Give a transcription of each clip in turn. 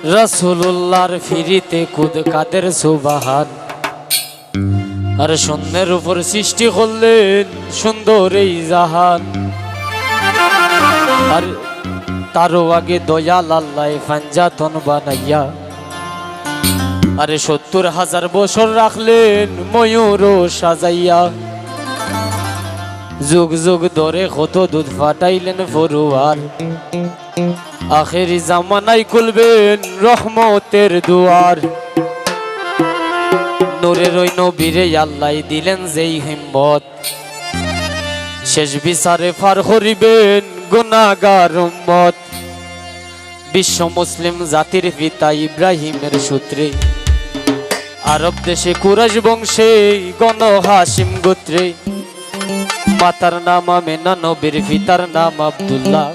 রাসূলুল্লাহর ফিরিতে কুদ কাদের সুবহান। আর শূন্যের উপর সৃষ্টি করলেন সুন্দর এই জাহান। আর তারও আগে দয়াল আল্লাহ ফাঞ্জাতন বানাইয়া আরে ৭০,০০০ বছর রাখলেন ময়ূর সাজাইয়া। যুগ যুগ ধরে কত দুধ ফাটাইলেন ফরুয়ার। আখেরি জামানায় খুলবেন রহমতের দুয়ার। নূরের ওই নবীরে আল্লাহ দিলেন যেই হিম্মত, শেষ বিচারে পার করিবেন গুনাহগার উম্মত। বিশ্ব মুসলিম জাতির পিতা ইব্রাহিমের সূত্রে আরব দেশে কুরাইশ বংশে গণ হাশিম গোত্রে। মাতার নাম আমেনা, নবীর পিতার নাম আব্দুল্লাহ।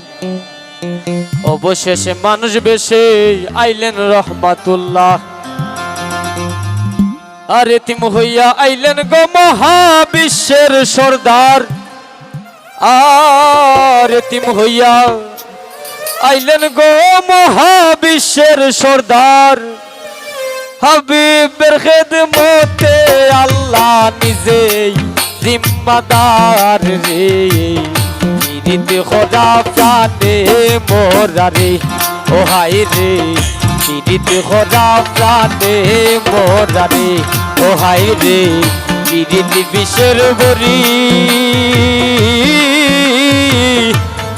অবশেষে মানুষ বেশে আইলেন রহমাতুল্লাহ। আর এতিম হইয়া আইলেন গো মহাবিশ্বের সর্দার। আর এতিম হইয়া আইলেন গো মহাবিশ্বের সর্দার। হাবিবের খেদমতে আল্লাহ নিজেই জিম্মাদার রে। পিরিতে খোদা প্রাণে মোরা রে, ও হায় রে। পিরিতে খোদা প্রাণে মোরা রে, ও হায় রে। পিরিতি বিষের বরি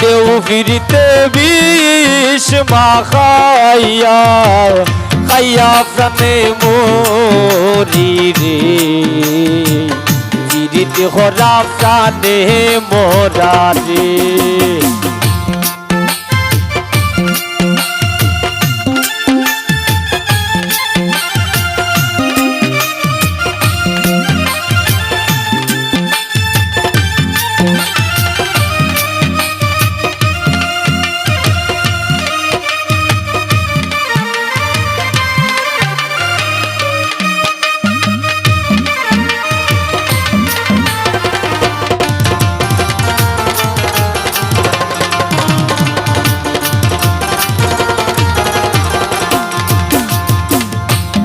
কেউ ফিরিতে বিষ মাখাইয়া খাইয়া প্রাণে মরি রে। পিরিতি খোদা প্রাণে মোরা রে।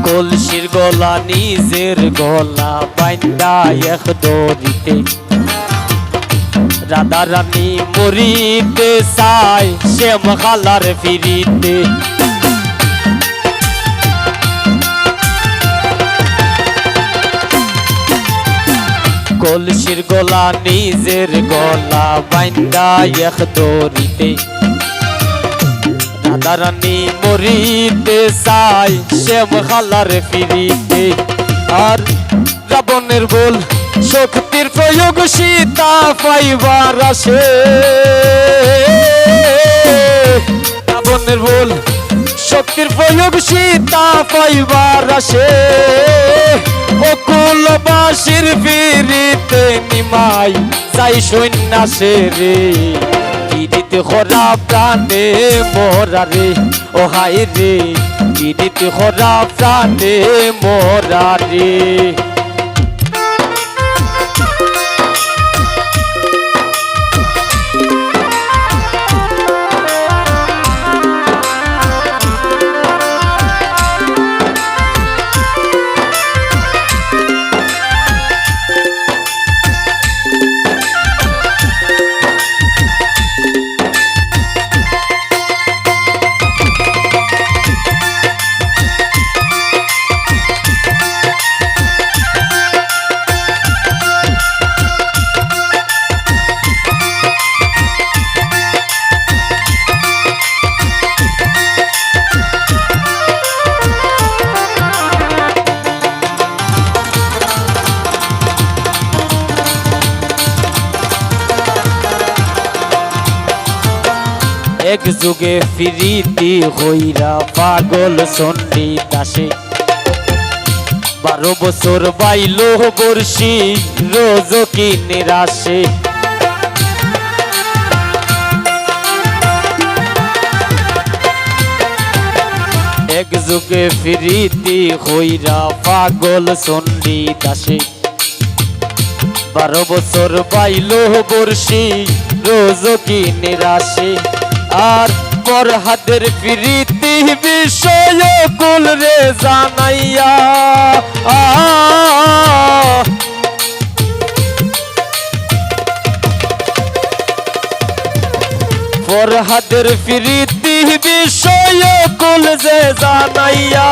কলসির গলা নিজের গলা বাইন্দা এক দড়িতে। রাধা রানী মরিতে চাই শ্যাম খালার ফিরিতে। কলসির গলা নিজের গলা বাইন্দা এক দড়িতে। রাধা রানী মরিতে চাই শ্যাম খালার ফিরিতে। আর রাবণের বল শক্তির প্রয়োগ সীতা পাইবার আসে। রাবণের বল শক্তির প্রয়োগ সীতা পাইবার আসে। অকুলবাসীর ফিরিতে নিমাই চাই সন্ন্যাসে রে। পিরিতি খোদা প্রাণে মোরা রে, ও হায় রে। পিরিতি খোদা প্রাণে মোরা রে। এক যুগে ফিরিতি হইরা পাগল চণ্ডী দাসে। 12 বছর বাইল বর্ষি রোজ কি নিরাশে। এক যুগে ফিরিতি হইরা পাগল চণ্ডী দাসে। 12 বছর বাইল বর্ষি রোজ কি নিরাশে। আর ফরহাদের প্রীতি বিষয় কুল রে জানাইয়া ফরহাদের প্রীতি বিষয় কুল যে জানাইয়া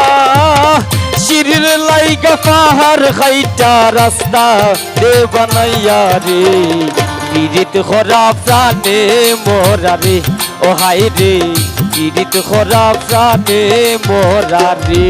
শিরির লাইগা পাহাড় খাইটা রাস্তা দে বানাইয়া রে পীড়িত খরা প্রাণে মোরা রে ও হাই রে পীড়িত খরা প্রাণে মোরা রে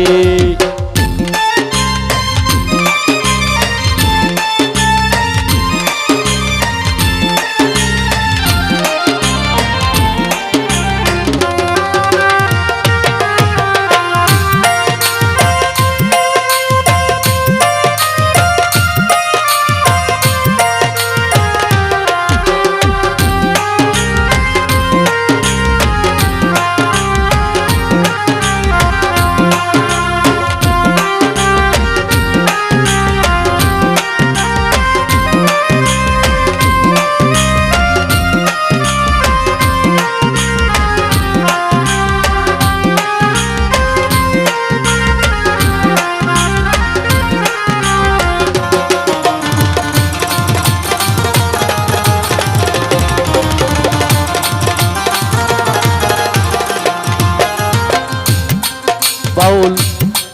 বাউল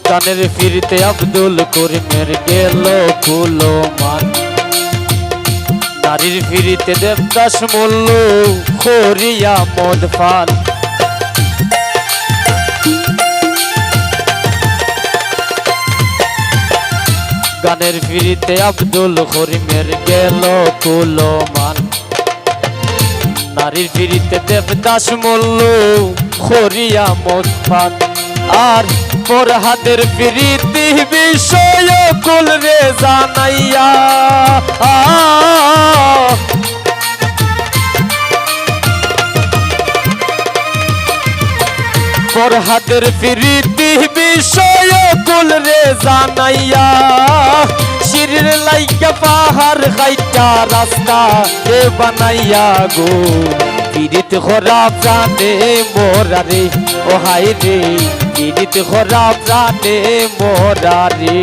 গানের ফিরতে আব্দুল করিমের গেল কুলো মান নারীর ফিরিতে দেবদাস মল্ল খরিয়া মদ পান গানের ফিরিতে আব্দুল করিমের গেল কুলো মান নারীর ফিরিতে দেবদাস মল্ল খরিয়া মদ পান আর ফরহাদের প্রীতি বিষয় কুল রে জানাইয়া ফরহাদের প্রীতি বিষয় কুল রে জানাইয়া শিরির লাইগা পাহাড় খাইটা রাস্তা এ বানাইয়া গো পীড়িত খরা প্রাণে মোরা রে ও হাই রে পীড়িত খরা প্রাণে মোরা রে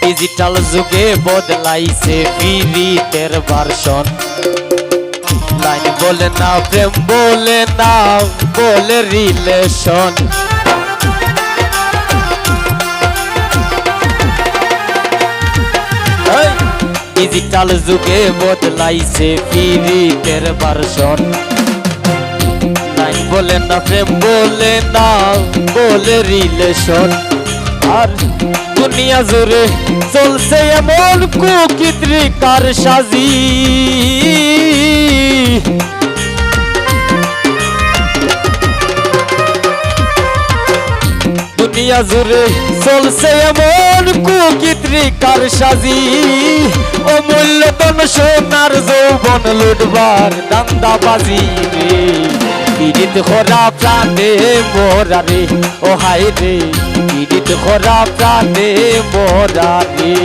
ডিজিটাল যুগে বদলাইছে পীড়িতের ভার্সন লাইন বলে না প্রেম বলে না বলে রিলেশন ডিজিটাল যুগে বদলাইছে পীড়িতের ভার্সন লাইন বলে না প্রেম বলে না বলে রিলেশন আর দুনিয়া জুড়ে চলছে এমন কুকিত্রিকার সাজি দুনিয়া জুড়ে চলছে এমন কুকিত্রিকার সাজি অমূল্যতন সোনার যৌবন লুটবার দান্দাবাজি রে পীড়িত খরা প্রাণে মোরা রে ও হাই রে পীড়িত খরা প্রাণে মোরা রে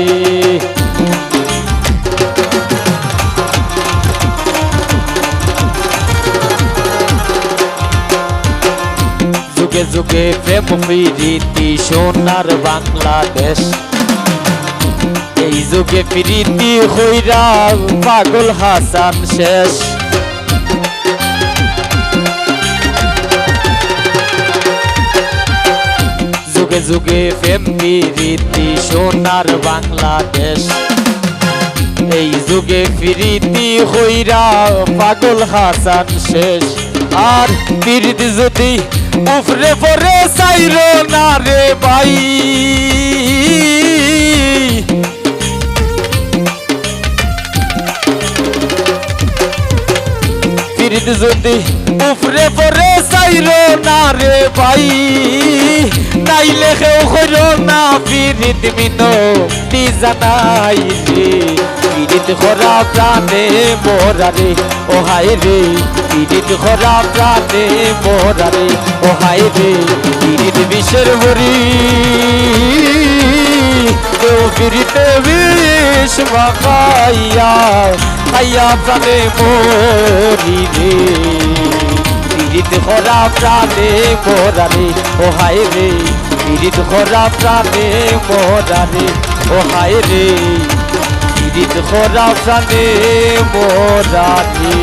যুগে যুগে প্রেম প্রীতি সোনার বাংলাদেশ এই যুগে প্রীতি হইরা পাগল হাসান শেষ যুগে যুগে প্রেম প্রীতি সোনার বাংলাদেশ। এই যুগে প্রীতি হইরা পাগল হাসান শেষ। আর প্রীতি যদি উফরে পরে চাইরো না রে ভাই, প্রীতি যদি উফরে পরে চাইরো না রে ভাই, নাইলে কেউ কইরো না প্রীতি মিনতি জানাই রে। প্রীতি করা প্রাণে মোরা রে ও হায় রে, প্রীতি করা প্রাণে মোরা রে ও হায় রে। প্রীতি বিষের বরি কেউ প্রীতে বিষ মাখাইয়া খাইয়া প্রাণে মরি রে। প্রীতি করা প্রাণে মোরা রে ও হায় রে, প্রীতি করা প্রাণে মোরা রে ও হায় রে। প্রীতি করা প্রাণে মোরা রে।